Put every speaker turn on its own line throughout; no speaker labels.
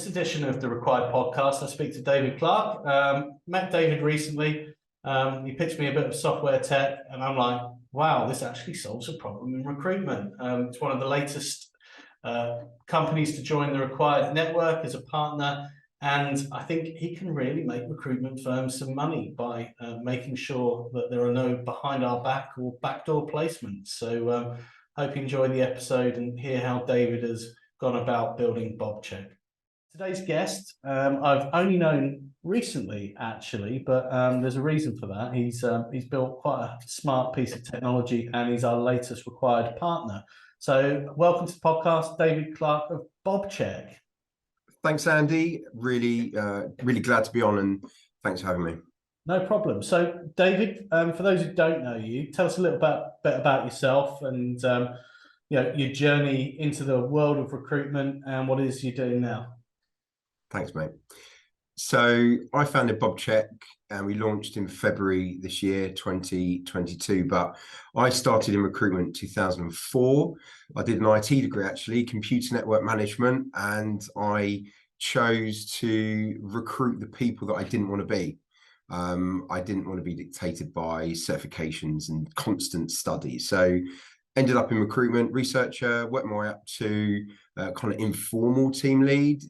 this edition of the RecWired podcast, I speak to David Clark. Met David recently. He pitched me a bit of software tech, and I'm like, wow, this actually solves a problem in recruitment. It's one of the latest companies to join the RecWired network as a partner, and I think he can really make recruitment firms some money by making sure that there are no behind our back or backdoor placements. So hope you enjoy the episode and hear how David has gone about building bobcheck. Today's guest, I've only known recently, actually, but there's a reason for that. He's built quite a smart piece of technology, and he's our latest RecWired partner. So, welcome to the podcast, David Clark of bobcheck.
Thanks, Andy. Really glad to be on, and thanks for having me.
No problem. So, David, for those who don't know you, tell us a little bit about yourself and your journey into the world of recruitment and what it is you're doing now.
Thanks, mate. So I founded bobcheck and we launched in February this year, 2022. But I started in recruitment in 2004. I did an IT degree, actually, computer network management, and I chose to recruit the people that I didn't want to be. I didn't want to be dictated by certifications and constant study. So ended up in recruitment, researcher, worked my way up to kind of informal team lead.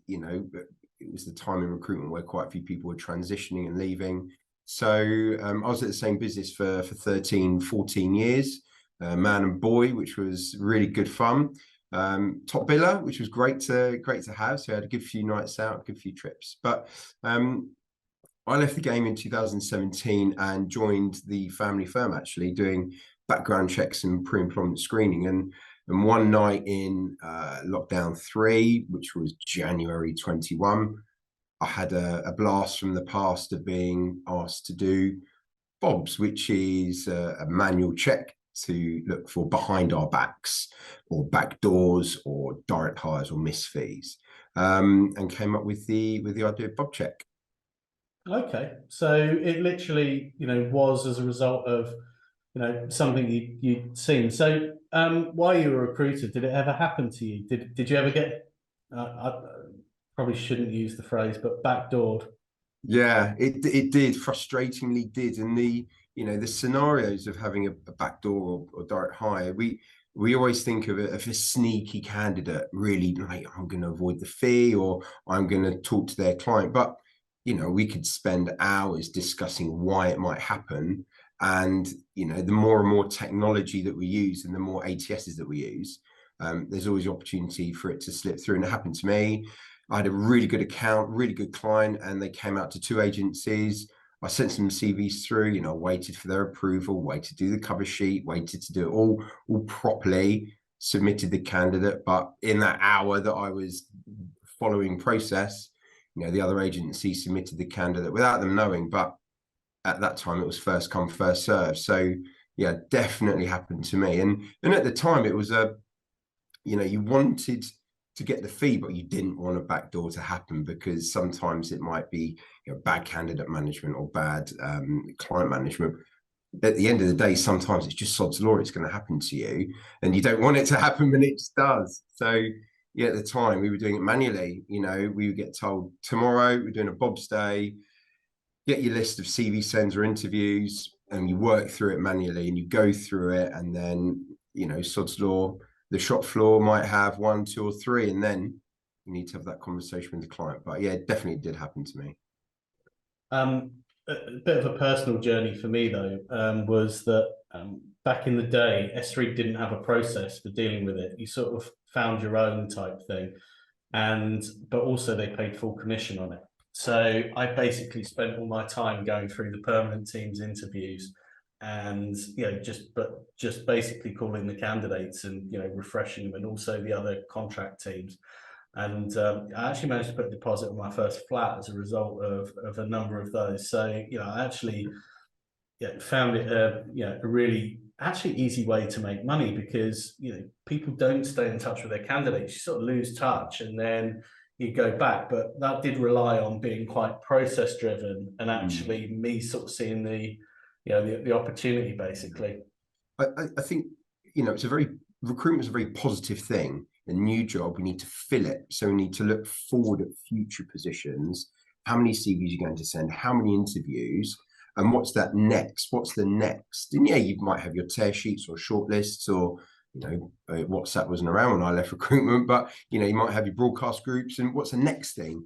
It was the time in recruitment where quite a few people were transitioning and leaving. So I was at the same business for 13, 14 years, man and boy, which was really good fun. Top biller, which was great to have. So I had a good few nights out, a good few trips. But I left the game in 2017 and joined the family firm, actually, doing background checks and pre-employment screening. And one night in lockdown 3, which was January 21, I had a blast from the past of being asked to do BOBs, which is a manual check to look for behind our backs or back doors or direct hires or missed fees, and came up with the idea of bobcheck.
Okay, so it literally, was as a result of something you'd seen. So while you were recruited, did it ever happen to you? Did you ever get, I probably shouldn't use the phrase, but backdoored?
Yeah, it did, frustratingly did. And the scenarios of having a backdoor or direct hire, we always think of it as a sneaky candidate, really, like, I'm going to avoid the fee or I'm going to talk to their client. But, we could spend hours discussing why it might happen. And, the more and more technology that we use and the more ATSs that we use, there's always the opportunity for it to slip through. And it happened to me. I had a really good account, really good client, and they came out to 2 agencies. I sent some CVs through, waited for their approval, waited to do the cover sheet, waited to do it all properly, submitted the candidate. But in that hour that I was following process, the other agency submitted the candidate without them knowing. But at that time, it was first come, first serve. So yeah, definitely happened to me. And at the time, it was you wanted to get the fee, but you didn't want a backdoor to happen because sometimes it might be bad candidate management or bad client management. At the end of the day, sometimes it's just sod's law. It's going to happen to you, and you don't want it to happen, but it just does. So yeah, at the time, we were doing it manually. We would get told tomorrow we're doing a Bob's Day. Get your list of CV sends or interviews, and you work through it manually, and you go through it, and then sod's law. The shop floor might have 1, 2, or 3, and then you need to have that conversation with the client. But yeah, it definitely did happen to me.
A bit of a personal journey for me, though, was that back in the day, S3 didn't have a process for dealing with it. You sort of found your own type thing, but also they paid full commission on it. So I basically spent all my time going through the permanent team's interviews and just basically calling the candidates and refreshing them, and also the other contract teams. And I actually managed to put a deposit on my first flat as a result of a number of those. So I actually found it a really actually easy way to make money, because people don't stay in touch with their candidates. You sort of lose touch and then you go back. But that did rely on being quite process driven, and actually me sort of seeing the opportunity, basically.
I think recruitment is a very positive thing. a new job, we need to fill it. So we need to look forward at future positions. How many CVs you're going to send, how many interviews, and what's that next? What's the next? And yeah, you might have your tear sheets or shortlists, or WhatsApp wasn't around when I left recruitment, but you might have your broadcast groups, and what's the next thing?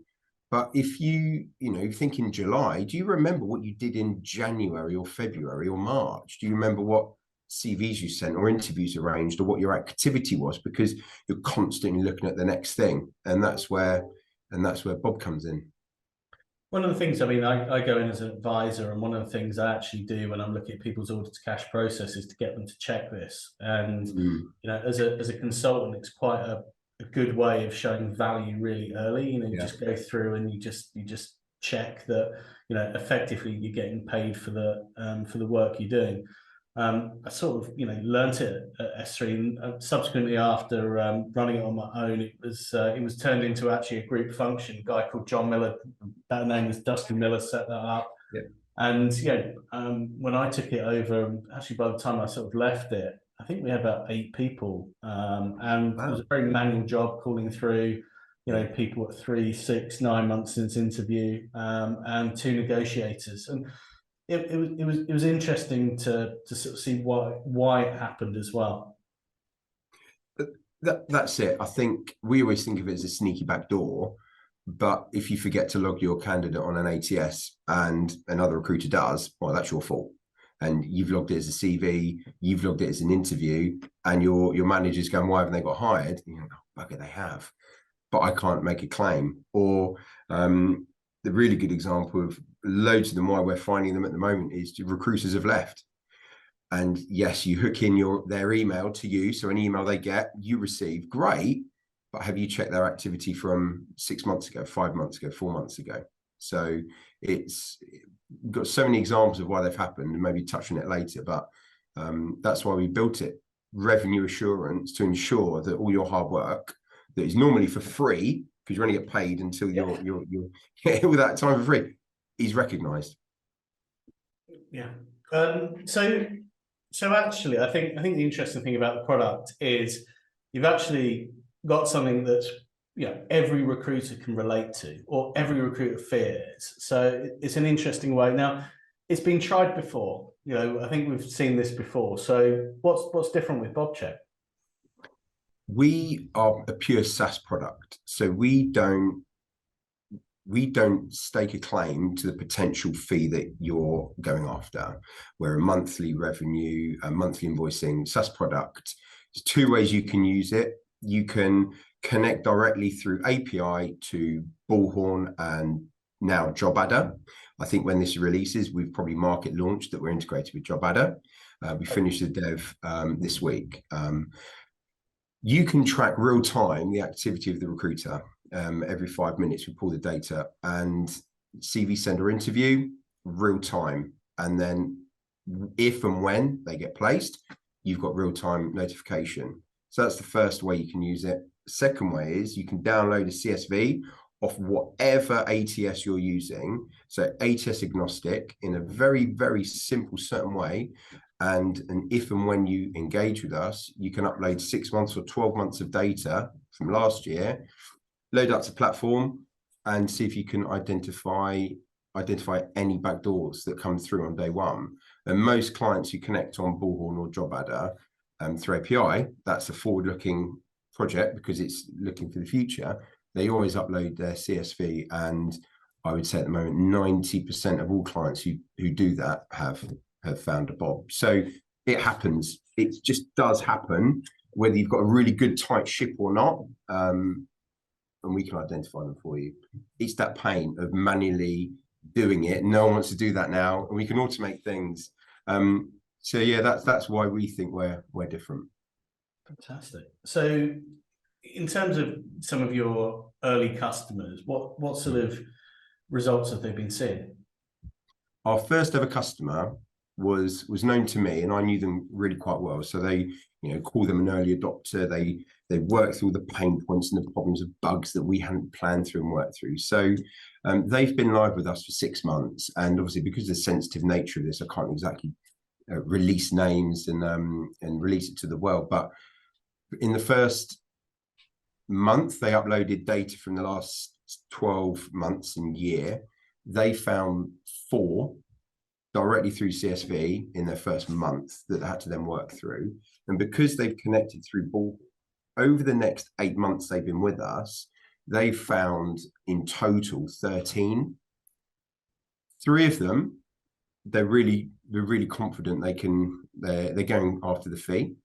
But if you think in July, do you remember what you did in January or February or March? Do you remember what CVs you sent or interviews arranged, or what your activity was? Because you're constantly looking at the next thing, and that's where Bob comes in.
One of the things, I mean, I go in as an advisor, and one of the things I actually do when I'm looking at people's order to cash process is to get them to check this. And as a consultant, it's quite a good way of showing value really early. You just go through and you just check that effectively you're getting paid for the work you're doing. I sort of learnt it at S3, and subsequently after running it on my own, it was turned into actually a group function. A guy called John Miller, that name was Dustin Miller, set that up.
Yeah.
And when I took it over, actually by the time I sort of left it, I think we had about 8 people, and It was a very manual job calling through people at 3, 6, 9 months since interview, and 2 negotiators. And it was interesting to sort of see why it happened as well.
That's it. I think we always think of it as a sneaky back door, but if you forget to log your candidate on an ATS and another recruiter does, well, that's your fault. And you've logged it as a CV, you've logged it as an interview, and your manager's going, why haven't they got hired? Oh, bugger, they have, but I can't make a claim. Or the really good example of loads of them, why we're finding them at the moment, is the recruiters have left. And yes, you hook in their email to you, so any email they get, you receive, great, but have you checked their activity from 6 months ago, 5 months ago, 4 months ago? So it's got so many examples of why they've happened, and maybe touch on it later, but that's why we built it, revenue assurance, to ensure that all your hard work that is normally for free, because you only get paid until you're all that time for free, is recognized.
Yeah. So actually, I think the interesting thing about the product is you've actually got something that's every recruiter can relate to, or every recruiter fears. So it's an interesting way. Now, it's been tried before. I think we've seen this before. So what's different with bobcheck?
We are a pure SaaS product, so we don't stake a claim to the potential fee that you're going after. We're a monthly revenue, a monthly invoicing SaaS product. There's 2 ways you can use it. You can connect directly through API to Bullhorn and now JobAdder. I think when this releases, we've probably market launched that we're integrated with JobAdder. We finished the dev this week. You can track real time the activity of the recruiter. Every 5 minutes we pull the data, and CV sender interview real time, and then if and when they get placed, you've got real time notification. So that's the first way you can use it. The second way is you can download a CSV off whatever ATS you're using, so ATS agnostic, in a very, very simple certain way. And if and when you engage with us, you can upload 6 months or 12 months of data from last year, load up to platform, and see if you can identify any backdoors that come through on day one. And most clients who connect on Bullhorn or JobAdder through API, that's a forward-looking project because it's looking for the future. They always upload their CSV, and I would say at the moment 90% of all clients who do that have found a Bob. So it happens. It just does happen, whether you've got a really good tight ship or not. And we can identify them for you. It's that pain of manually doing it. No one wants to do that now, and we can automate things. So yeah, that's why we think we're different.
Fantastic. So in terms of some of your early customers, what sort of results have they been seeing?
Our first ever customer was known to me, and I knew them really quite well. So they, call them an early adopter. They worked through the pain points and the problems of bugs that we hadn't planned through and worked through. So they've been live with us for 6 months, and obviously because of the sensitive nature of this, I can't exactly release names and release it to the world. But in the first month they uploaded data from the last 12 months and year, they found 4 directly through CSV in their first month that they had to then work through. And because they've connected through Ball, over the next 8 months they've been with us, they've found in total 13. 3 of them, they're really confident they're going after the fee.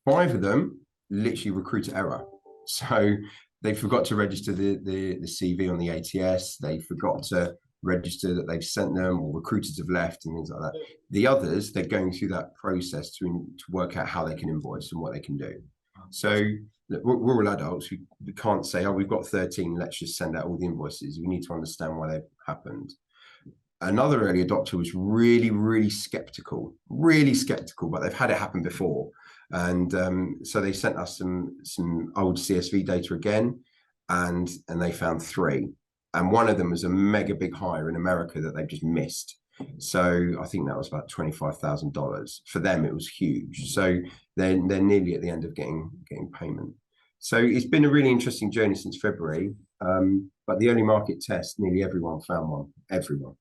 5 of them, literally recruiter error. So they forgot to register the CV on the ATS. They forgot to register that they've sent them, or recruiters have left and things like that. The others, they're going through that process to work out how they can invoice and what they can do. So we're all adults. We can't say, oh, we've got 13, let's just send out all the invoices. We need to understand why they've happened. Another early adopter was really skeptical, but they've had it happen before. And so they sent us some old CSV data again, and they found 3. And one of them was a mega big hire in America that they just missed. So I think that was about $25,000. For them, it was huge. So they're nearly at the end of getting payment. So it's been a really interesting journey since February. But the early market test, nearly everyone found one. Everyone.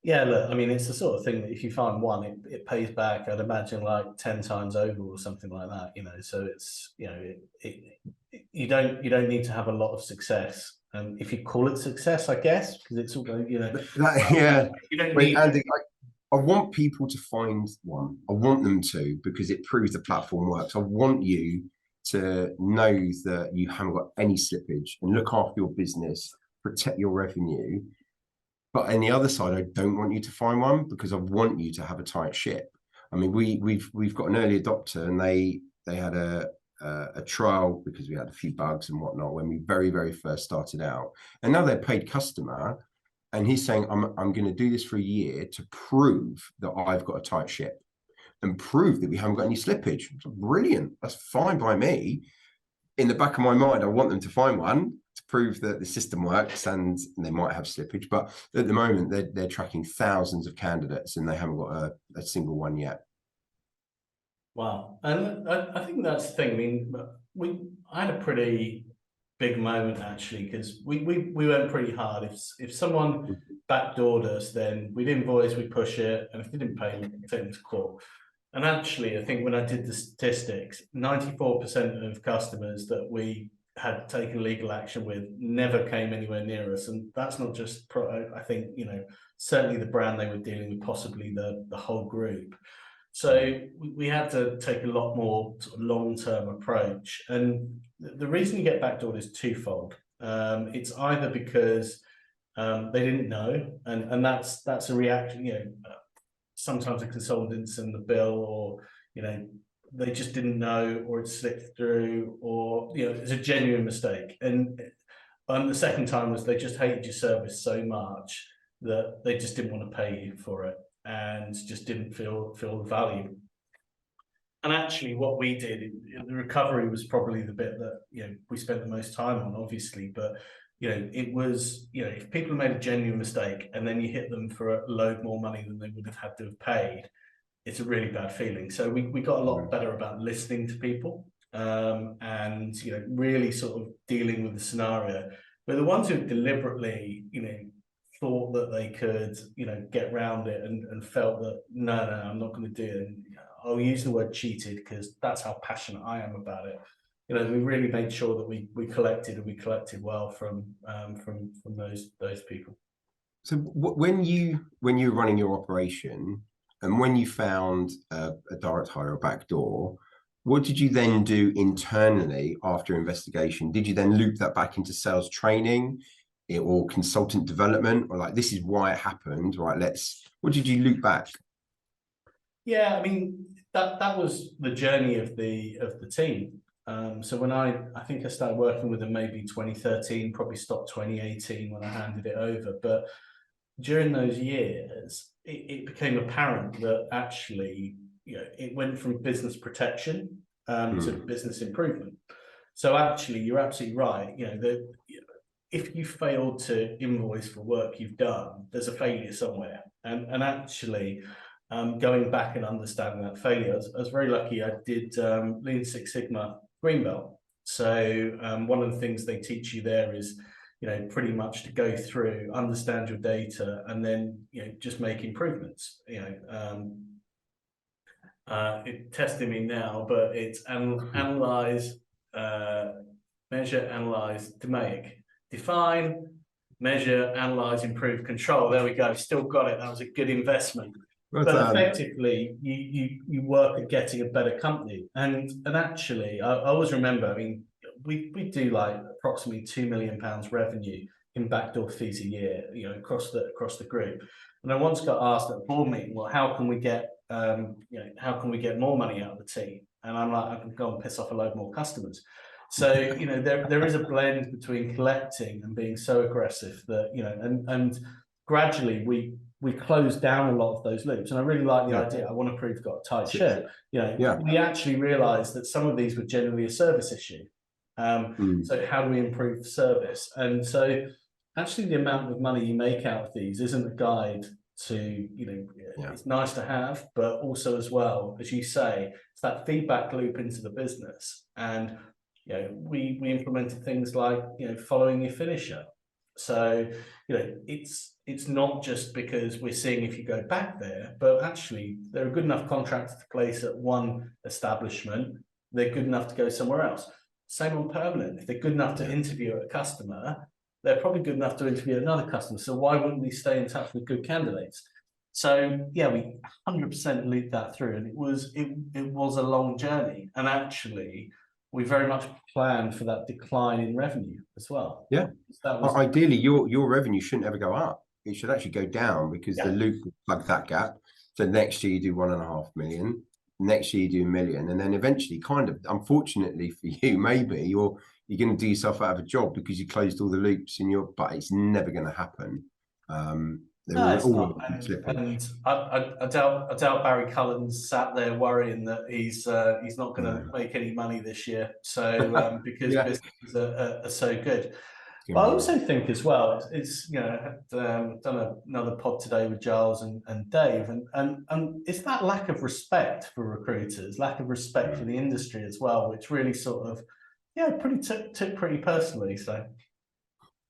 Yeah, look, I mean, it's the sort of thing that if you find one, it pays back, I'd imagine, like 10 times over or something like that, you know. So it's, you know, you don't need to have a lot of success. If you call it success, I guess, because it's all, you know.
Yeah.
You don't need.
Andy, I want people to find one. I want them to, because it proves the platform works. I want you to know that you haven't got any slippage and look after your business, protect your revenue. But on the other side, I don't want you to find one, because I want you to have a tight ship. I mean, we've got an early adopter, and they had a trial because we had a few bugs and whatnot when we very first started out, and now they're paid customer, and he's saying, I'm going to do this for a year to prove that I've got a tight ship and prove that we haven't got any slippage. Brilliant, that's fine by me. In the back of my mind, I want them to find one to prove that the system works, and they might have slippage, but at the moment they're tracking thousands of candidates and they haven't got a single one yet.
Wow. And I think that's the thing. I mean, I had a pretty big moment, actually, because we went pretty hard. If someone backdoored us, then we'd invoice, we'd push it, and if they didn't pay, we'd take them to court. And actually, I think when I did the statistics, 94% of customers that we had taken legal action with never came anywhere near us. And that's not just, I think, you know, certainly the brand they were dealing with, possibly the whole group. So we had to take a lot more sort of long-term approach. And the reason you get backdoored is twofold. It's either because they didn't know, and that's a reaction, you know. Sometimes a consultant sent the bill, or, you know, they just didn't know, or it slipped through, or, you know, it's a genuine mistake. And the second time was they just hated your service so much that they just didn't want to pay you for it, and just didn't feel the value. And actually, what we did in the recovery was probably the bit that, you know, we spent the most time on, obviously, but, you know, it was, you know, if people made a genuine mistake and then you hit them for a load more money than they would have had to have paid, it's a really bad feeling. So we got a lot better about listening to people, and, you know, really sort of dealing with the scenario. But the ones who deliberately, you know, thought that they could, you know, get around it, and felt that, no, I'm not going to do it. And, you know, I'll use the word cheated because that's how passionate I am about it. You know, we really made sure that we collected, and we collected well from those people.
So when you were running your operation, and when you found a direct hire or backdoor, what did you then do internally after investigation? Did you then loop that back into sales training, or consultant development, or like, this is why it happened, right? What did you loop back?
Yeah, I mean, that was the journey of the team. So when I think I started working with them maybe 2013, probably stopped 2018 when I handed it over. But during those years, it became apparent that actually, you know, it went from business protection to business improvement. So actually, you're absolutely right. You know, if you failed to invoice for work you've done, there's a failure somewhere. And actually, going back and understanding that failure, I was very lucky. I did Lean Six Sigma Greenbelt. So one of the things they teach you there is, pretty much to go through, understand your data, and then, just make improvements. It's testing me now, but it's analyze, measure, analyze, define, measure, analyze, improve, control. There we go. Still got it. That was a good investment. But effectively, you work at getting a better company. And actually, I always remember, I mean, we do like approximately £2 million revenue in backdoor fees a year, across the group. And I once got asked at a board meeting, well, how can we get more money out of the team? And I'm like, I can go and piss off a load more customers. So, there is a blend between collecting and being so aggressive that, and gradually we closed down a lot of those loops. And I really like the idea. I want to prove got a tight ship. We actually realized that some of these were generally a service issue. So how do we improve the service? And so actually the amount of money you make out of these isn't a guide to, it's nice to have, but also as well, as you say, it's that feedback loop into the business. And, we implemented things like, following your finisher. So, it's not just because we're seeing if you go back there, but actually they're a good enough contractor to place at one establishment, they're good enough to go somewhere else. Same on permanent. If they're good enough to interview a customer, they're probably good enough to interview another customer. So why wouldn't we stay in touch with good candidates? So yeah, we 100% lead that through, and it was a long journey. And actually, we very much planned for that decline in revenue as well.
Yeah, ideally, your revenue shouldn't ever go up. It should actually go down, because the loop will plug that gap. So next year you do 1.5 million. Next year you do 1 million, and then eventually, kind of, unfortunately for you, maybe you're going to do yourself out of a job because you closed all the loops in your. But it's never going to happen.
No, it's not. And I doubt Barry Cullen's sat there worrying that he's not going to make any money this year. So because businesses are so good. But I also think as well, it's I had done another pod today with Giles and Dave, and it's that lack of respect for recruiters, lack of respect for the industry as well, which really sort of took pretty personally. So,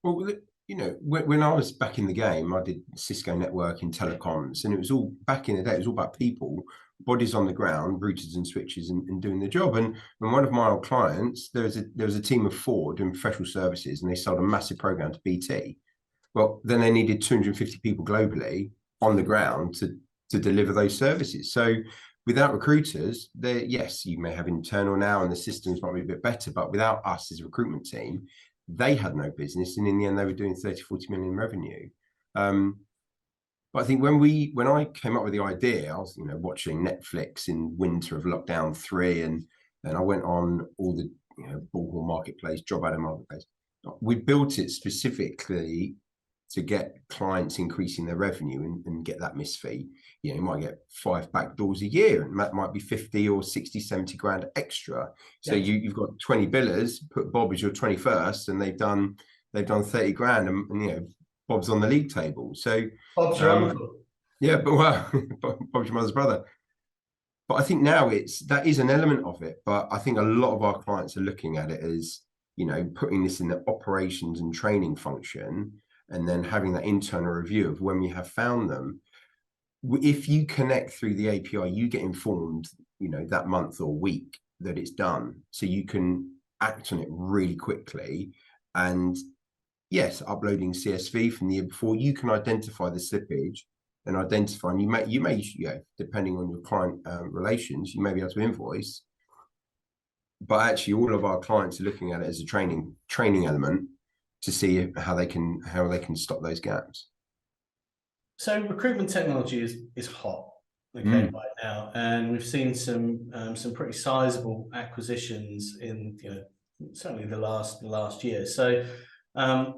well, when I was back in the game, I did Cisco networking, telecoms, and it was all back in the day. It was all about people, bodies on the ground, routers and switches, and doing the job. And one of my old clients, there was a team of 4 doing professional services, and they sold a massive program to BT. Well, then they needed 250 people globally on the ground to deliver those services. So without recruiters, yes, you may have internal now, and the systems might be a bit better, but without us as a recruitment team, they had no business, and in the end they were doing 30-40 million revenue. But I think when I came up with the idea, I was watching Netflix in winter of lockdown 3, and I went on all the Bullhorn Marketplace, Job Adder Marketplace. We built it specifically to get clients increasing their revenue and get that miss fee. You might get 5 back doors a year, and that might be 50 or 60, 70 grand extra. So you've got 20 billers, put Bob as your 21st, and they've done 30 grand, and Bob's on the league table. So
Bob's your uncle.
Yeah, but Bob's your mother's brother. But I think now that is an element of it. But I think a lot of our clients are looking at it as, putting this in the operations and training function, and then having that internal review of when we have found them. If you connect through the API, you get informed, that month or week that it's done. So you can act on it really quickly. And yes, uploading CSV from the year before, you can identify the slippage and you may, depending on your client relations, you may be able to invoice. But actually, all of our clients are looking at it as a training element to see how they can stop those gaps.
So recruitment technology is hot, right now, and we've seen some pretty sizable acquisitions in certainly the last year. So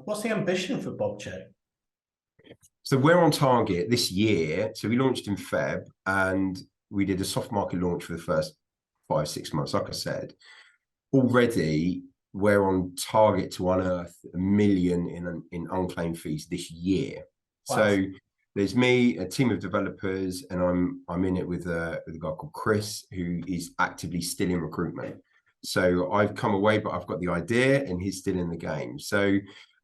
what's the ambition for bobcheck?
So we're on target this year. So we launched in Feb, and we did a soft market launch for the first 5-6 months. Like I said, already we're on target to unearth 1 million in unclaimed fees this year. Wow. So there's me, a team of developers, and I'm in it with a guy called Chris, who is actively still in recruitment. So I've come away, but I've got the idea, and he's still in the game. So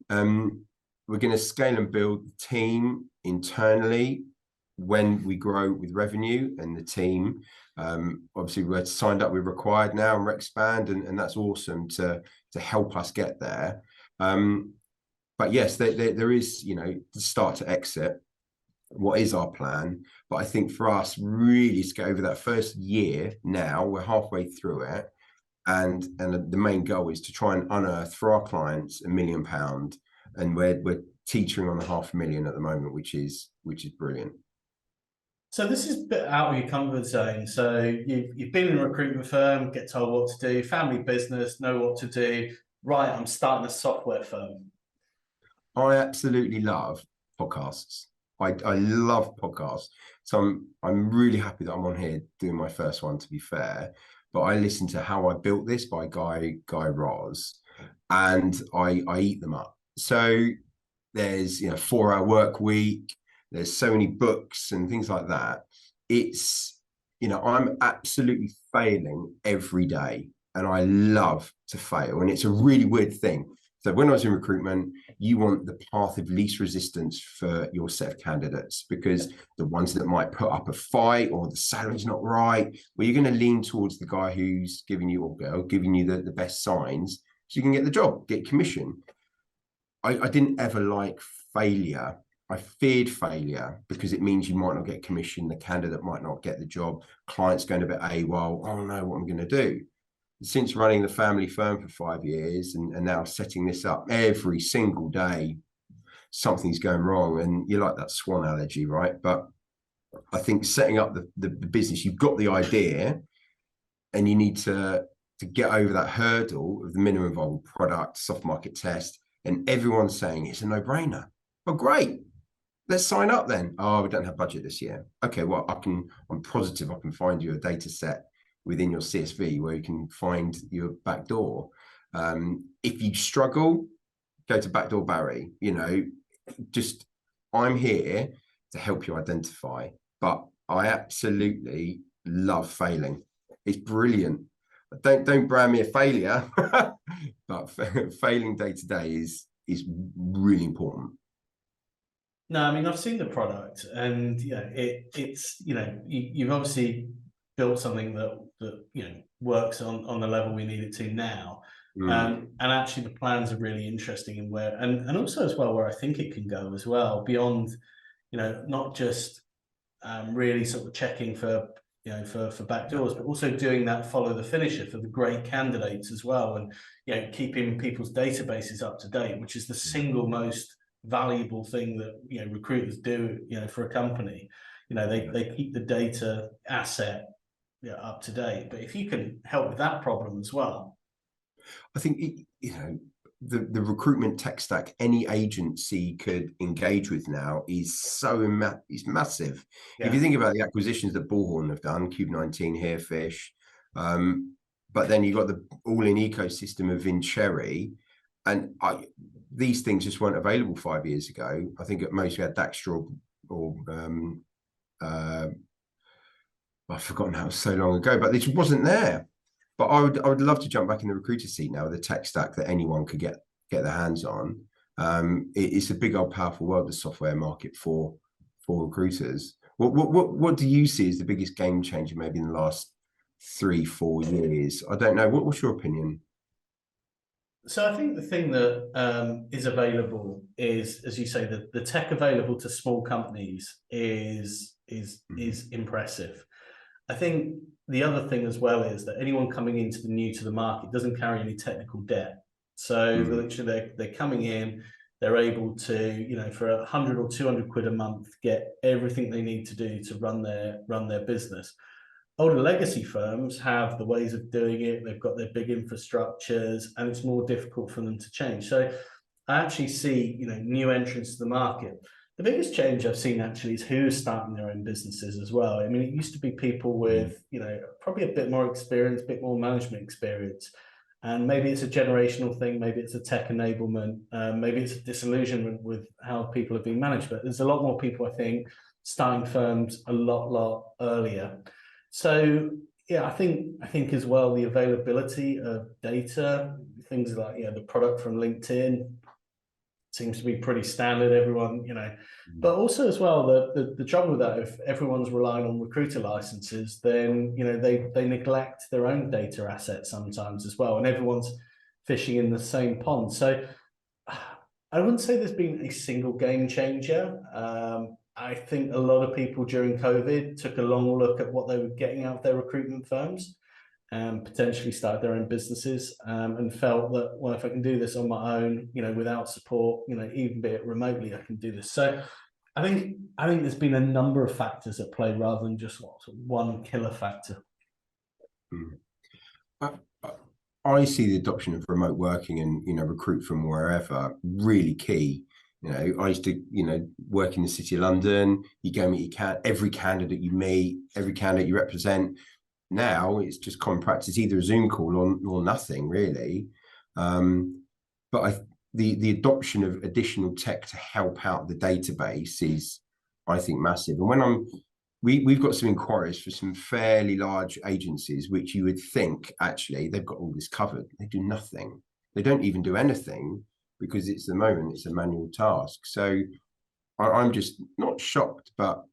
we're going to scale and build the team internally when we grow with revenue and the team. Obviously, we're signed up with RecWired now and RecSpand, and that's awesome to help us get there. But yes, there is, you know, the start to exit. What is our plan? But I think for us, really, to get over that first year now, we're halfway through it. And the main goal is to try and unearth for our clients £1 million. And we're teetering on the 500,000 at the moment, which is brilliant.
So this is a bit out of your comfort zone. So you've been in a recruitment firm, get told what to do, family business, know what to do. Right, I'm starting a software firm.
I absolutely love podcasts. I love podcasts. So I'm really happy that I'm on here doing my first one, to be fair. But I listen to How I Built This by Guy Raz, and I eat them up. So there's, you know, 4-hour work week. There's so many books and things like that. It's, you know, I'm absolutely failing every day, and I love to fail. And it's a really weird thing. So when I was in recruitment, you want the path of least resistance for your set of candidates, because the ones that might put up a fight or the salary's not right, well, you're going to lean towards the guy who's giving you, or girl, giving you the best signs so you can get the job, get commission. I didn't ever like failure. I feared failure because it means you might not get commission, the candidate might not get the job, client's going a bit AWOL, oh no, what am I going to do? Since running the family firm for 5 years and now setting this up every single day, something's going wrong. And you like that swan allergy, right? But I think setting up the business, you've got the idea and you need to get over that hurdle of the minimum viable product, soft market test, and everyone's saying it's a no-brainer. Oh, great. Let's sign up then. Oh, we don't have budget this year. Okay, well, I'm positive I can find you a data set within your CSV where you can find your backdoor. If you struggle, go to Backdoor Barry. You know, just I'm here to help you identify. But I absolutely love failing. It's brilliant. Don't brand me a failure, but failing day to day is really important.
No, I mean, I've seen the product, and you know, it's, you know, you've obviously built something that you know works on the level we need it to now. And actually the plans are really interesting, and where and also as well where I think it can go as well, beyond, you know, not just really sort of checking for, you know, for backdoors, but also doing that follow the finisher for the great candidates as well, and, you know, keeping people's databases up to date, which is the single most valuable thing that, you know, recruiters do, you know, for a company. You know, they keep the data asset, you know, up to date. But if you can help with that problem as well,
I think you know, the recruitment tech stack any agency could engage with now is is massive.
yeah.
If you think about the acquisitions that Bullhorn have done, Cube 19, Hairfish, but then you've got the all-in ecosystem of Vincherry, and these things just weren't available 5 years ago. I think at most we had Daxtra or I've forgotten how, it was so long ago, but this wasn't there. But I would love to jump back in the recruiter seat now with a tech stack that anyone could get their hands on. It's a big old powerful world, the software market for recruiters. What do you see as the biggest game changer maybe in the last 3-4 years? I don't know. What's your opinion?
So I think the thing that is available is, as you say, the tech available to small companies is impressive. I think the other thing as well is that anyone coming into the new to the market doesn't carry any technical debt. So literally they're coming in, they're able to, you know, for 100 or 200 quid a month, get everything they need to do to run their business. Older legacy firms have the ways of doing it. They've got their big infrastructures, and it's more difficult for them to change. So I actually see, you know, new entrants to the market. The biggest change I've seen actually is who's starting their own businesses as well. I mean, it used to be people with, you know, probably a bit more experience, a bit more management experience. And maybe it's a generational thing, maybe it's a tech enablement, maybe it's a disillusionment with how people have been managed. But there's a lot more people, I think, starting firms a lot earlier. So, yeah, I think as well, the availability of data, things like, the product from LinkedIn seems to be pretty standard. Everyone, but also as well, the trouble with that, if everyone's relying on recruiter licenses, then they neglect their own data assets sometimes as well, and everyone's fishing in the same pond. So I wouldn't say there's been a single game changer. I think a lot of people during COVID took a long look at what they were getting out of their recruitment firms and potentially started their own businesses, and felt that, well, if I can do this on my own, without support, even be it remotely, I can do this. So I think there's been a number of factors at play rather than just one killer factor.
I see the adoption of remote working and recruit from wherever really key. I used to work in the City of London. You go meet every candidate you meet, every candidate you represent. Now it's just common practice, either a Zoom call or nothing really. But the adoption of additional tech to help out the database is, I think, massive. And when we've got some inquiries for some fairly large agencies, which you would think actually they've got all this covered. They do nothing. They don't even do anything because it's the moment, it's a manual task. So I'm just not shocked, but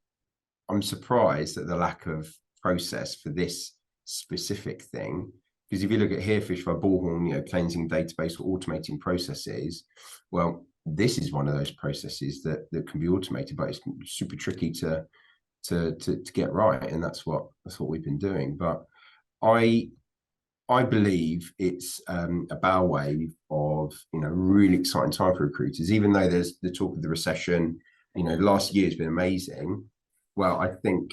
I'm surprised at the lack of process for this specific thing. Because if you look at Harefish by Bullhorn, cleansing database or automating processes, well, this is one of those processes that can be automated, but it's super tricky to get right, and that's what we've been doing. But I believe it's a bow wave of really exciting time for recruiters, even though there's the talk of the recession. Last year has been amazing. Well, I think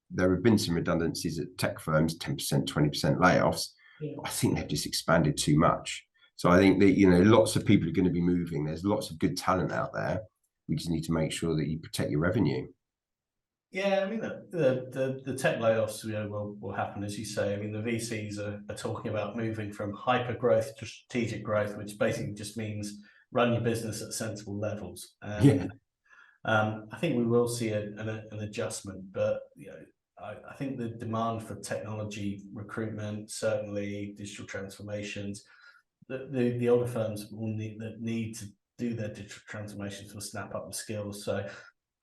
there have been some redundancies at tech firms, 10%, 20% layoffs. Yeah. I think they've just expanded too much. So I think that lots of people are going to be moving. There's lots of good talent out there. We just need to make sure that you protect your revenue.
Yeah, I mean the tech layoffs will happen, as you say. I mean, the VCs are talking about moving from hyper growth to strategic growth, which basically just means run your business at sensible levels. And I think we will see an adjustment, but I think the demand for technology recruitment, certainly digital transformations, the older firms will need to do their digital transformations will snap up the skills. So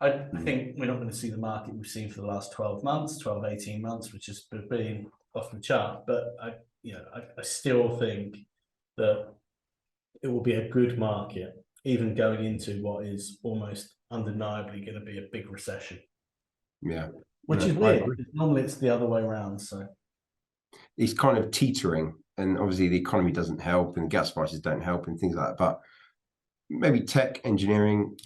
I think we're not going to see the market we've seen for the last 12 months, 12, 18 months, which has been off the chart. But I still think that it will be a good market, even going into what is almost undeniably going to be a big recession.
Yeah.
Which is weird. Normally it's the other way around. So
it's kind of teetering, and obviously the economy doesn't help and gas prices don't help and things like that. But maybe tech engineering,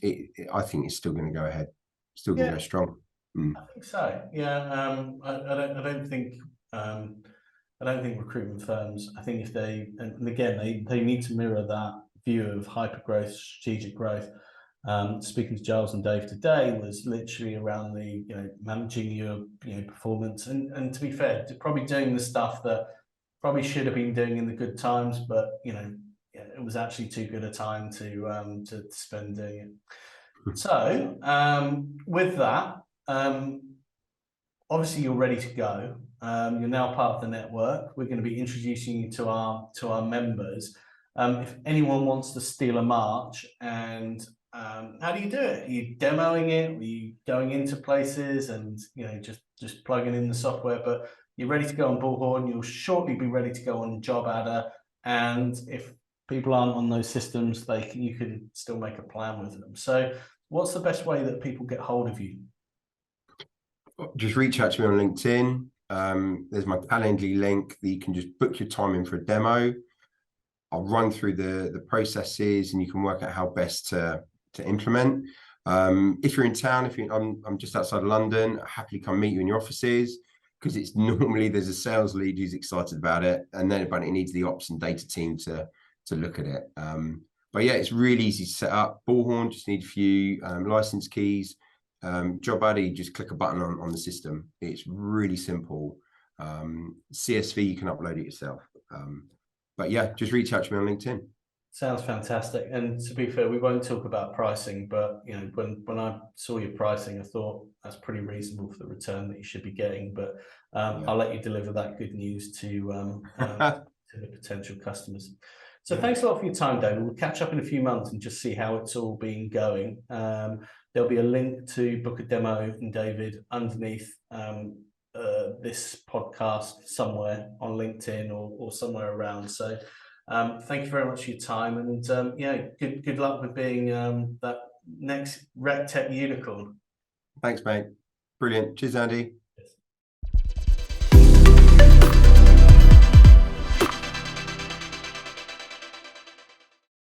I think it's still going to go ahead, still going to go strong.
I think so. Yeah. I don't think recruitment firms. I think if and again they need to mirror that view of hyper growth, strategic growth. Speaking to Giles and Dave today was literally around the managing your performance, and to be fair, probably doing the stuff that probably should have been doing in the good times, but it was actually too good a time to spend doing it. So with that, obviously you're ready to go. You're now part of the network. We're going to be introducing you to our members. If anyone wants to steal a march, and how do you do it? Are you demoing it? Are you going into places and just plugging in the software? But you're ready to go on Bullhorn. You'll shortly be ready to go on Job Adder. And if people aren't on those systems, you can still make a plan with them. So what's the best way that people get hold of you?
Just reach out to me on LinkedIn. There's my Calendly link that you can just book your time in for a demo. I'll run through the processes and you can work out how best to implement. If you're in town, I'm just outside of London, I'll happily come meet you in your offices, because it's normally there's a sales lead who's excited about it, and then it needs the ops and data team to look at it. But yeah, it's really easy to set up. Bullhorn, just need a few license keys. Job Adder, you just click a button on the system. It's really simple. CSV, you can upload it yourself. But yeah, just reach out to me on LinkedIn.
Sounds fantastic. And to be fair, we won't talk about pricing, but you know, when I saw your pricing, I thought that's pretty reasonable for the return that you should be getting. But I'll let you deliver that good news to the potential customers. So thanks a lot for your time, David. We'll catch up in a few months and just see how it's all been going. There'll be a link to book a demo and David underneath this podcast somewhere on LinkedIn or somewhere around. So thank you very much for your time, and good luck with being that next RecTech unicorn.
Thanks, mate. Brilliant. Cheers, Andy.